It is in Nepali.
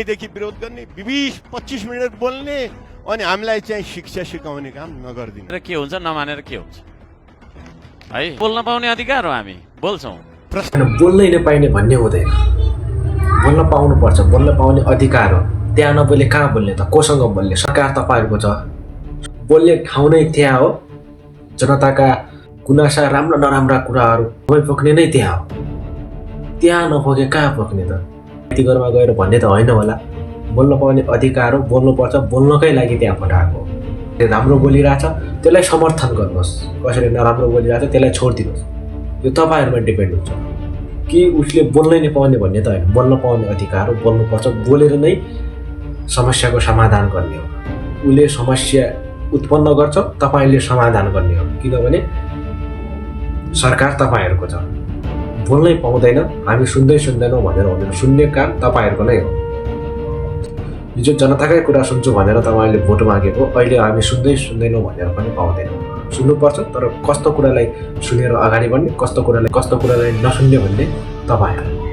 देखि विरोध गर्ने 20-25 मिनट बोल्ने अनि हामीलाई चाहिँ शिक्षा सिकाउने काम नगर्दिनु र के हुन्छ नमानेर के हुन्छ है बोल्न पाउने अधिकार हो हामी बोल्छौँ प्रश्न बोल्नै नपाइने भन्ने हुँदैन बोल्न पाउनु पर्छ बोल्न पाउने अधिकार हो त्यहाँ नबोले कहाँ बोल्ने त कोसँग बोल्ने सरकार तपाईहरुको छ बोल्ने ठाउँ नै त्यहाँ हो जनताका गुनासा राम्रा नराम्रा कुराहरू पोख्ने नै त्यहाँ हो त्यहाँ नपोके कहाँ पोख्ने त घरमा गएर भन्ने त होइन होला बोल्न पाउने अधिकार हो बोल्नुपर्छ बोल्नकै लागि त्यहाँ पठाएको हो राम्रो बोलिरहेछ त्यसलाई समर्थन गर्नुहोस् कसैले नराम्रो बोलिरहेछ त्यसलाई छोडिदिनुहोस् यो तपाईहरुमा डिपेन्ड हुन्छ कि उसले बोल्नै नपाउने भन्ने त होइन बोल्न पाउने अधिकार हो बोल्नुपर्छ बोलेर नै समस्याको समाधान गर्ने हो उसले समस्या उत्पन्न गर्छ तपाईले समाधान गर्ने हो किनभने सरकार तपाईहरुको छ बोल्नै पाउँदैन हामी सुन्दैनौँ भनेर हुँदैन सुन्ने काम तपाईहरुको नै हो हिजो जनताकै कुरा सुन्छु भनेर तपाईले भोट मागेको अहिले हामी सुन्दैनौँ भनेर पनि पाउँदैनौँ सुन्नुपर्छ तर कस्तो कुरालाई सुनेर अगाडि बढ्ने कस्तो कुरालाई नसुन्ने भन्ने तपाईहरु